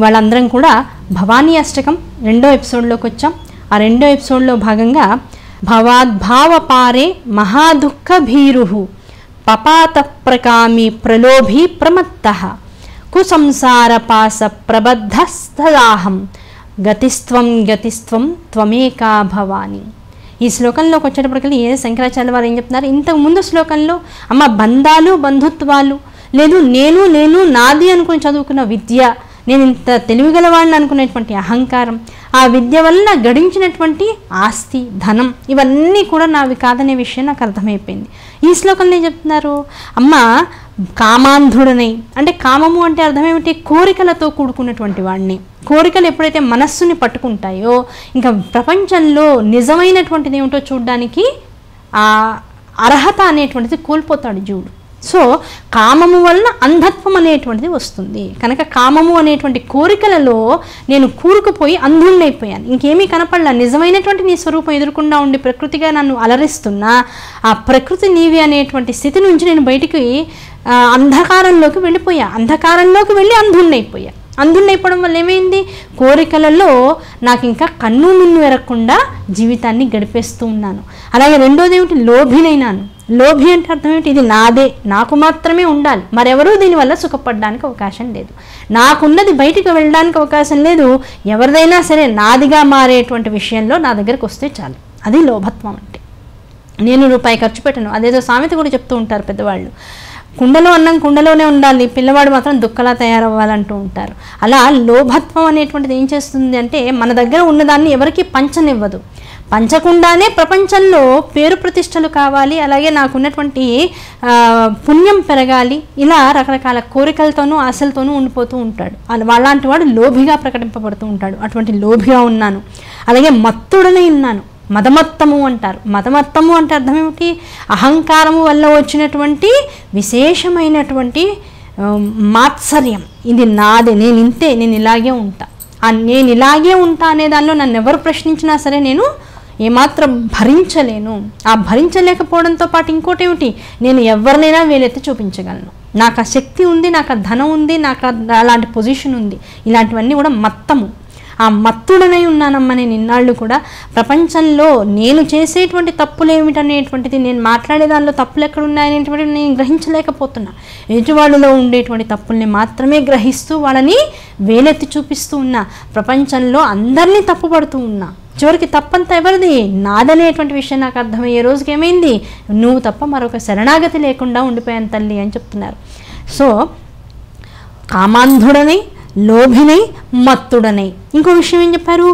వాళ్ళందరం కూడా భవానీ అష్టకం 2వ ఎపిసోడ్లోకి వచ్చాం. ఆ 2వ ఎపిసోడ్లో భాగంగా భవాద్భావపారే మహాదుఃఖ భీరు పపాత ప్రకామి ప్రలోభీ ప్రమత్తః కుసంసార పాస ప్రబద్ధస్తదాహం గతిస్త్వం గతిస్త్వం త్వమేకా భవాని. ఈ శ్లోకంలోకి వచ్చేటప్పటికీ శంకరాచార్య వారు ఏం చెప్తున్నారు, ఇంతకు ముందు శ్లోకంలో అమ్మ బంధాలు బంధుత్వాలు లేదు, నేను నాది అనుకుని చదువుకున్న విద్య, నేను ఇంత తెలివిగలవాడిని అనుకునేటువంటి అహంకారం, ఆ విద్య వల్ల గడించినటువంటి ఆస్తి ధనం ఇవన్నీ కూడా నావి కాదనే విషయం నాకు అర్థమైపోయింది. ఈ శ్లోకంలో ఏం చెప్తున్నారు, అమ్మ కామాంధుడనై, అంటే కామము అంటే అర్థం ఏమిటి, కోరికలతో కూడుకున్నటువంటి వాడిని. కోరికలు ఎప్పుడైతే మనస్సుని పట్టుకుంటాయో ఇంకా ప్రపంచంలో నిజమైనటువంటిది ఏమిటో చూడడానికి ఆ అర్హత అనేటువంటిది కోల్పోతాడు జీవుడు. సో కామము వలన అంధత్వం అనేటువంటిది వస్తుంది. కనుక కామము అనేటువంటి కోరికలలో నేను కూరుకుపోయి అంధుణ్ణైపోయాను, ఇంకేమీ కనపడలా. నిజమైనటువంటి నీ స్వరూపం ఎదురుకుండా ఉండి ప్రకృతిగా నన్ను అలరిస్తున్నా ఆ ప్రకృతి నీవి అనేటువంటి స్థితి నుంచి నేను బయటికి అంధకారంలోకి వెళ్ళిపోయా. అంధకారంలోకి వెళ్ళి అంధుణ్ణైపోయా. అంధుణ్ణైపోవడం వల్ల ఏమైంది, కోరికలలో నాకు ఇంకా కన్ను మిన్ను ఎరగకుండా జీవితాన్ని గడిపేస్తూ ఉన్నాను. అలాగే రెండోది ఏమిటి, లోభినైనాను. లోభి అంటే అర్థం ఏమిటి, ఇది నాదే, నాకు మాత్రమే ఉండాలి, మరెవరూ దీనివల్ల సుఖపడడానికి అవకాశం లేదు, నాకున్నది బయటికి వెళ్ళడానికి అవకాశం లేదు, ఎవరిదైనా సరే నాదిగా మారేటువంటి విషయంలో నా దగ్గరకు వస్తే చాలు. అది లోభత్వం అంటే. నేను రూపాయి ఖర్చు పెట్టను, అదేదో సామెత కూడా చెప్తూ ఉంటారు పెద్దవాళ్ళు, కుండలో అన్నం కుండలోనే ఉండాలి, పిల్లవాడు మాత్రం దుక్కలా తయారవ్వాలంటూ ఉంటారు. అలా లోభత్వం అనేటువంటిది ఏం చేస్తుంది అంటే మన దగ్గర ఉన్నదాన్ని ఎవరికి పంచనివ్వదు. పంచకుండానే ప్రపంచంలో పేరు ప్రతిష్టలు కావాలి, అలాగే నాకున్నటువంటి పుణ్యం పెరగాలి, ఇలా రకరకాల కోరికలతోనూ ఆశలతోనూ ఉండిపోతూ ఉంటాడు. అలాంటి వాడు లోభిగా ప్రకటింపబడుతూ ఉంటాడు. అటువంటి లోభిగా ఉన్నాను. అలాగే మత్తుడనే ఉన్నాను. మదమత్తము అంటారు. మదమత్తము అంటే అర్థం ఏమిటి, అహంకారము వల్ల వచ్చినటువంటి విశేషమైనటువంటి మాత్సర్యం. ఇది నాదే, నేను ఇంతే, నేను ఇలాగే ఉంటా, నేను ఇలాగే ఉంటా అనే దానిలో నన్ను ఎవరు ప్రశ్నించినా సరే నేను ఏమాత్రం భరించలేను. ఆ భరించలేకపోవడంతో పాటు ఇంకోటి ఏమిటి, నేను ఎవరినైనా వేలెత్తి చూపించగలను, నాకు ఆ శక్తి ఉంది, నాకు ఆ ధనం ఉంది, నాకు అలాంటి పొజిషన్ ఉంది. ఇలాంటివన్నీ కూడా మత్తము. ఆ మత్తుడనై ఉన్నానమ్మా నేను ఇన్నాళ్ళు కూడా. ప్రపంచంలో నేను చేసేటువంటి తప్పులు ఏమిటనేటువంటిది, నేను మాట్లాడే దానిలో తప్పులు ఎక్కడ ఉన్నాయనేటువంటిది నేను గ్రహించలేకపోతున్నా. ఎదుటివాళ్ళలో ఉండేటువంటి తప్పుల్ని మాత్రమే గ్రహిస్తూ వాళ్ళని వేలెత్తి చూపిస్తూ ఉన్నా. ప్రపంచంలో అందరినీ తప్పుపడుతూ ఉన్నా. చివరికి తప్పంతా ఎవరిది, నాదనేటువంటి విషయం నాకు అర్థమయ్యే రోజుకి ఏమైంది, నువ్వు తప్ప మరొక శరణాగతి లేకుండా ఉండిపోయాను తల్లి అని చెప్తున్నారు. సో కామాంధుడనై, లోభినై, మత్తుడనై. ఇంకో విషయం ఏం చెప్పారు,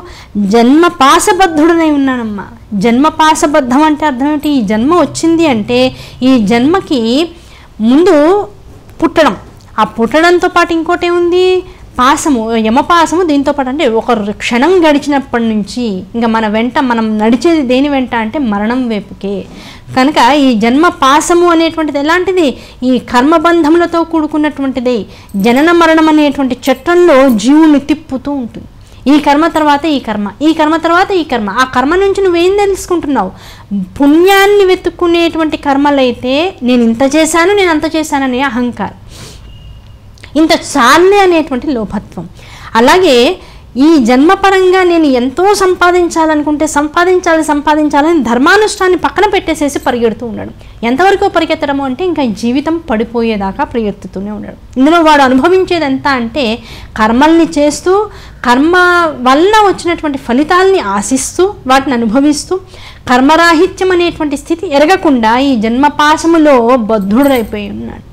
జన్మపాశబద్ధుడనై ఉన్నానమ్మా. జన్మపాశబద్ధం అంటే అర్థం ఏంటి, ఈ జన్మ వచ్చింది అంటే ఈ జన్మకి ముందు పుట్టడం, ఆ పుట్టడంతో పాటు ఇంకోటి ఏముంది, పాసము, యమపాసము. దీంతో పాటు అంటే ఒక క్షణం గడిచినప్పటి నుంచి ఇంకా మన వెంట మనం నడిచేది దేని వెంట అంటే మరణం వైపుకే. కనుక ఈ జన్మ పాసము అనేటువంటిది ఎలాంటిది, ఈ కర్మబంధములతో కూడుకున్నటువంటిది. జనన మరణం అనేటువంటి చట్టంలో జీవుని తిప్పుతూ ఉంటుంది. ఈ కర్మ తర్వాత ఈ కర్మ, ఈ కర్మ తర్వాత ఈ కర్మ. ఆ కర్మ నుంచి నువ్వేం తెలుసుకుంటున్నావు, పుణ్యాన్ని వెతుక్కునేటువంటి కర్మలైతే నేను ఇంత చేశాను, నేను అంత చేశాననే అహంకారం, ఇంత చాలే అనేటువంటి లోభత్వం. అలాగే ఈ జన్మపరంగా నేను ఎంతో సంపాదించాలనుకుంటే సంపాదించాలని ధర్మానుష్ఠాన్ని పక్కన పెట్టేసేసి పరిగెడుతూ ఉండడం. ఎంతవరకు పరిగెత్తడము అంటే ఇంకా జీవితం పడిపోయేదాకా పరిగెత్తుతూనే ఉండడం. ఇందులో వాడు అనుభవించేది ఎంత అంటే కర్మల్ని చేస్తూ, కర్మ వల్ల వచ్చినటువంటి ఫలితాలని ఆశిస్తూ, వాటిని అనుభవిస్తూ, కర్మరాహిత్యం అనేటువంటి స్థితి ఎరగకుండా ఈ జన్మపాశములో బద్ధుడైపోయి ఉన్నాడు.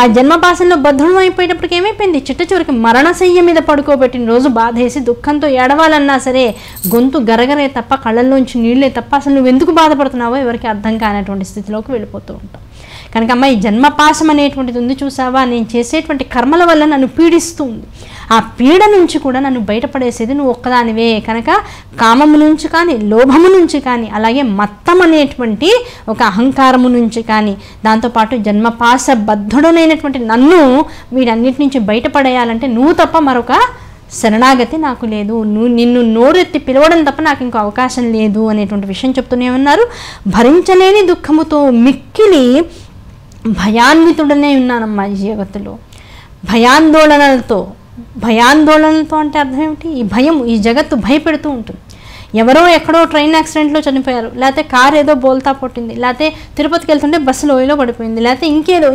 ఆ జన్మపాసంలో బద్ధుడం అయిపోయేటప్పటికి ఏమైపోయింది, చిట్ట చివరికి మరణశయ్య మీద పడుకోబెట్టిన రోజు బాధేసి దుఃఖంతో ఏడవాలన్నా సరే గొంతు గరగరే తప్ప, కళ్ళల్లోంచి నీళ్ళే తప్ప అసలు నువ్వు ఎందుకు బాధపడుతున్నావో ఎవరికి అర్థం కానటువంటి స్థితిలోకి వెళ్ళిపోతూ ఉంటాం. కనుక అమ్మ ఈ జన్మపాశం అనేటువంటిది ఉంది చూసావా, నేను చేసేటువంటి కర్మల వల్ల నన్ను పీడిస్తూ ఉంది. ఆ పీడ నుంచి కూడా నన్ను బయటపడేసేది నువ్వు ఒక్కదానివే. కనుక కామము నుంచి కానీ, లోభము నుంచి కానీ, అలాగే మత్తం అనేటువంటి ఒక అహంకారము నుంచి కానీ, దాంతోపాటు జన్మపాశ బద్ధుడనైనటువంటి నన్ను వీటన్నిటి నుంచి బయటపడేయాలంటే నువ్వు తప్ప మరొక శరణాగతి నాకు లేదు, నిన్ను నోరెత్తి పిలవడం తప్ప నాకు ఇంకో అవకాశం లేదు అనేటువంటి విషయం చెప్తూనే ఉన్నారు. భరించలేని దుఃఖముతో మిక్కిలి భయాన్వితుడనే ఉన్నానమ్మా ఈ జగత్తులో. భయాందోళనలతో భయాందోళనలతో అంటే అర్థం ఏమిటి? ఈ భయం, ఈ జగత్తు భయపెడుతూ ఉంటుంది. ఎవరో ఎక్కడో ట్రైన్ యాక్సిడెంట్లో చనిపోయారు, లేకపోతే కారు ఏదో బోల్తా కొట్టింది, లేకపోతే తిరుపతికి వెళ్తుంటే బస్సు లోయలో పడిపోయింది, లేకపోతే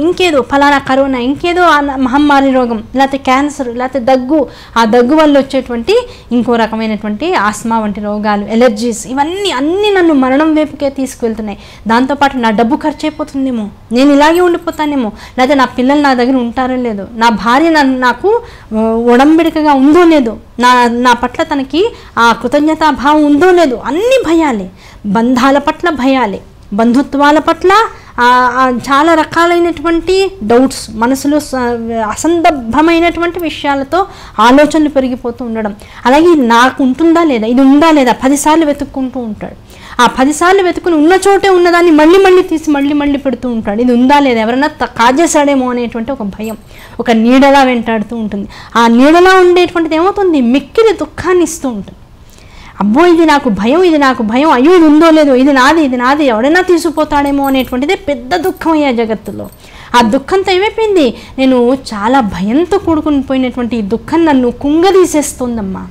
ఇంకేదో ఫలానా కరోనా, ఇంకేదో మహమ్మారి రోగం, లేకపోతే క్యాన్సర్, లేకపోతే దగ్గు, ఆ దగ్గు వల్ల వచ్చేటువంటి ఇంకో రకమైనటువంటి ఆస్మా వంటి రోగాలు, ఎలర్జీస్, అన్నీ నన్ను మరణం వైపుకే తీసుకువెళ్తున్నాయి. దాంతోపాటు నా డబ్బు ఖర్చు అయిపోతుందేమో, నేను ఇలాగే ఉండిపోతానేమో, లేకపోతే నా పిల్లలు నా దగ్గర ఉంటారో లేదో, నా భార్య నాకు ఒడంబడికగా ఉందో లేదో, నా పట్ల తనకి ఆ కృతజ్ఞతాభావం ఉందో లేదో, అన్ని భయాలే. బంధాల పట్ల భయాలే, బంధుత్వాల పట్ల చాలా రకాలైనటువంటి డౌట్స్, మనసులో అసందర్భమైనటువంటి విషయాలతో ఆలోచనలు పెరిగిపోతూ ఉండడం. అలాగే నాకు ఉంటుందా లేదా, ఇది ఉందా లేదా 10 సార్లు వెతుక్కుంటూ ఉంటాడు. ఆ 10 సార్లు వెతుకుని ఉన్న చోటే ఉన్నదాన్ని మళ్ళీ తీసి మళ్ళీ పెడుతూ ఉంటాడు. ఇది ఉందా లేదా, ఎవరైనా కాజేశాడేమో అనేటువంటి ఒక భయం ఒక నీడలా వెంటాడుతూ ఉంటుంది. ఆ నీడలా ఉండేటువంటిది ఏమవుతుంది, మిక్కిలి దుఃఖాన్ని ఇస్తూ ఉంటుంది. అబ్బో ఇది నాకు భయం, అయ్యో ఇది ఉందో లేదో, ఇది నాది ఎవడైనా తీసుకుపోతాడేమో అనేటువంటిదే పెద్ద దుఃఖం అయ్యా జగత్తులో. ఆ దుఃఖంతో ఏమైపోయింది, నేను చాలా భయంతో కూడుకుని పోయినటువంటి ఈ దుఃఖం నన్ను కుంగదీసేస్తుందమ్మా.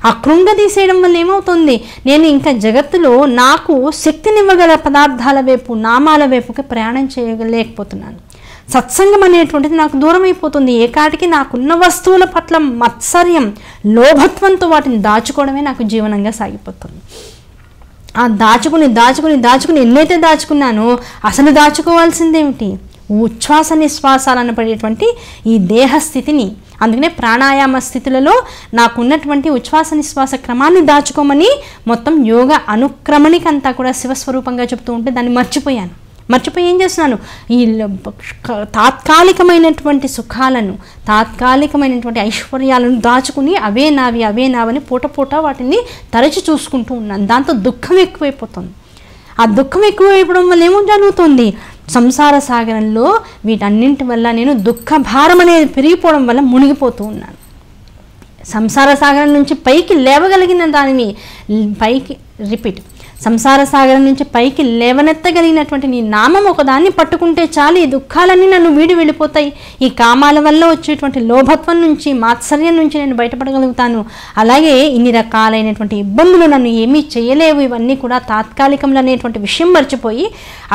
ఆ కృంగదీసేయడం వల్ల ఏమవుతుంది, నేను ఇంకా జగత్తులో నాకు శక్తినివ్వగల పదార్థాల వైపు, నామాల వైపుకి ప్రయాణం చేయలేకపోతున్నాను. సత్సంగం అనేటువంటిది నాకు దూరం అయిపోతుంది. ఏకాటికి నాకున్న వస్తువుల పట్ల మత్సర్యం, లోభత్వంతో వాటిని దాచుకోవడమే నాకు జీవనంగా సాగిపోతుంది. ఆ దాచుకుని ఎన్నైతే దాచుకున్నానో అసలు దాచుకోవాల్సిందేమిటి, ఉచ్ఛ్వాస నిశ్వాసాలను పడేటువంటి ఈ దేహస్థితిని. అందుకనే ప్రాణాయామ స్థితులలో నాకున్నటువంటి ఉచ్ఛ్వాస నిశ్వాస క్రమాన్ని దాచుకోమని మొత్తం యోగ అనుక్రమణికంతా కూడా శివస్వరూపంగా చెప్తూ ఉంటే దాన్ని మర్చిపోయి ఏం చేస్తున్నాను, ఈ తాత్కాలికమైనటువంటి సుఖాలను, తాత్కాలికమైనటువంటి ఐశ్వర్యాలను దాచుకుని అవే నావని పూట వాటిని తరచి చూసుకుంటూ ఉన్నాను. దాంతో దుఃఖం ఎక్కువైపోతుంది. ఆ దుఃఖం ఎక్కువైపోవడం వల్ల ఏమో జరుగుతుంది, సంసార సాగరంలో వీటన్నింటి వల్ల నేను దుఃఖ భారం అనేది పెరిగిపోవడం వల్ల మునిగిపోతూ ఉన్నాను. సంసార సాగరం నుంచి పైకి లేవగలిగిన దానిని సంసార సాగరం నుంచి పైకి లేవనెత్తగలిగినటువంటి నీ నామం ఒకదాన్ని పట్టుకుంటే చాలు, ఈ దుఃఖాలన్నీ నన్ను వీడి వెళ్ళిపోతాయి. ఈ కామాల వల్ల వచ్చేటువంటి లోభత్వం నుంచి, మాత్సర్యం నుంచి నేను బయటపడగలుగుతాను. అలాగే ఇన్ని రకాలైనటువంటి ఇబ్బందులు నన్ను ఏమీ చేయలేవు, ఇవన్నీ కూడా తాత్కాలికములు అనేటువంటి విషయం మర్చిపోయి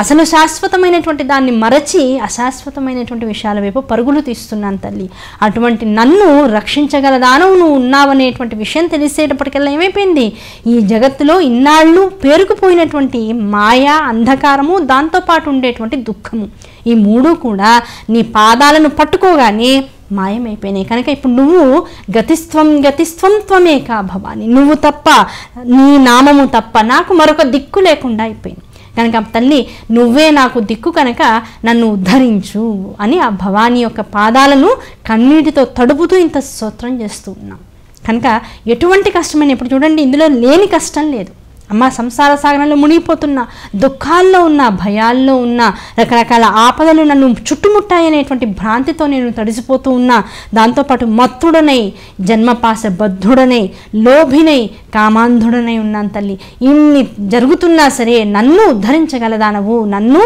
అసలు శాశ్వతమైనటువంటి దాన్ని మరచి అశాశ్వతమైనటువంటి విషయాల వైపు పరుగులు తీస్తున్నాను తల్లి. అటువంటి నన్ను రక్షించగలదానవు నువ్వు ఉన్నావనేటువంటి విషయం తెలిసేటప్పటికల్లా ఏమైపోయింది, ఈ జగత్తులో ఇన్నాళ్ళు పేరుకుపోయినటువంటి మాయా, అంధకారము, దాంతోపాటు ఉండేటువంటి దుఃఖము, ఈ మూడు కూడా నీ పాదాలను పట్టుకోగానే మాయమైపోయినాయి. కనుక ఇప్పుడు నువ్వు గతిస్త్వం త్వమేకా భవాని, నువ్వు తప్ప, నీ నామము తప్ప నాకు మరొక దిక్కు లేకుండా అయిపోయింది. కనుక తల్లి నువ్వే నాకు దిక్కు, కనుక నన్ను ఉద్ధరించు అని ఆ భవానీ యొక్క పాదాలను కన్నీటితో తడుపుతూ ఇంత స్తోత్రం చేస్తూ ఉన్నాం. కనుక ఎటువంటి కష్టమైన, ఇప్పుడు చూడండి ఇందులో లేని కష్టం లేదు. అమ్మ సంసార సాగరంలో మునిగిపోతున్నా, దుఃఖాల్లో ఉన్న, భయాల్లో ఉన్న, రకరకాల ఆపదలు నన్ను చుట్టుముట్టాయనేటువంటి భ్రాంతితో నేను తడిసిపోతూ ఉన్నా, దాంతోపాటు మత్తుడనై, జన్మపాస బద్ధుడనై, లోభినై, కామాంధుడనై ఉన్నాను తల్లి. ఇన్ని జరుగుతున్నా సరే నన్ను ఉద్ధరించగలదానవు, నన్ను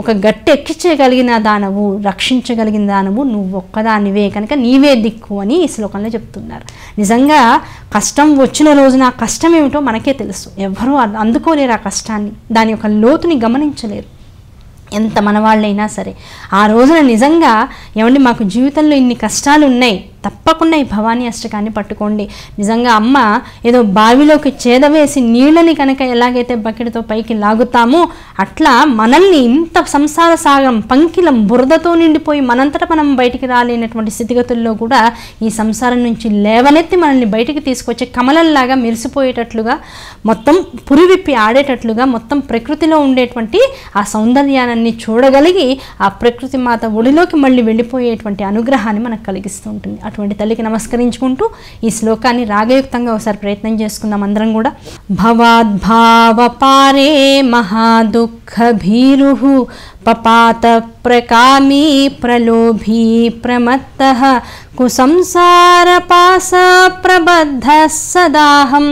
ఒక గట్టి ఎక్కించగలిగిన దానవు, రక్షించగలిగిన దానవు నువ్వు ఒక్కదానివే, కనుక నీవే దిక్కు అని ఈ శ్లోకంలో చెప్తున్నారు. నిజంగా కష్టం వచ్చిన రోజున ఆ కష్టం ఏమిటో మనకే తెలుసు, ఎవ్వరూ అందుకోలేరు ఆ కష్టాన్ని, దాని యొక్క లోతుని గమనించలేరు ఎంత మనవాళ్ళైనా సరే. ఆ రోజున నిజంగా ఏమండి మాకు జీవితంలో ఇన్ని కష్టాలు ఉన్నాయి, తప్పకుండా ఈ భవానీ అష్టకాన్ని పట్టుకోండి. నిజంగా అమ్మ ఏదో బావిలోకి చేదవేసి నీళ్ళని కనుక ఎలాగైతే బకెట్తో పైకి లాగుతామో అట్లా మనల్ని ఇంత సంసార సాగరం పంకిలం బురదతో నిండిపోయి మనంతట మనం బయటికి రాలేనటువంటి స్థితిగతుల్లో కూడా ఈ సంసారం నుంచి లేవనెత్తి మనల్ని బయటికి తీసుకొచ్చే కమలంలాగా మెరిసిపోయేటట్లుగా, మొత్తం పురివిప్పి ఆడేటట్లుగా, మొత్తం ప్రకృతిలో ఉండేటువంటి ఆ సౌందర్యాన్ని చూడగలిగి ఆ ప్రకృతి మాత ఒడిలోకి మళ్ళీ వెళ్ళిపోయేటువంటి అనుగ్రహాన్ని మనకు కలిగిస్తూ ఉంటుంది. అటువంటి తల్లికి నమస్కరించుకుంటూ ఈ శ్లోకాన్ని రాగయుక్తంగా ఒకసారి ప్రయత్నం చేసుకుందాం అందరం కూడా. భవాద్భావ పారే మహాదుఃఖ భీరుః పపాత ప్రకామీ ప్రలోభీ ప్రమత్తః కుసంసార పాస ప్రబద్ధ సదాహం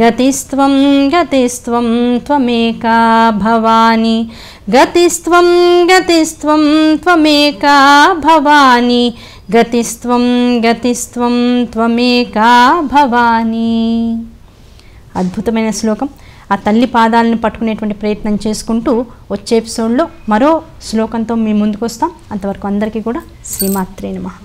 గతిస్త్వం త్వమేకా భవాని గతిస్త్వం త్వమేకా భవాని గతిస్త్వం గతిస్త్వం త్వమేకా భవానీ. అద్భుతమైన శ్లోకం. ఆ తల్లి పాదాలను పట్టుకునేటువంటి ప్రయత్నం చేసుకుంటూ వచ్చే ఎపిసోడ్లో మరో శ్లోకంతో మీ ముందుకు వస్తాం. అంతవరకు అందరికీ కూడా శ్రీమాత్రే నమః.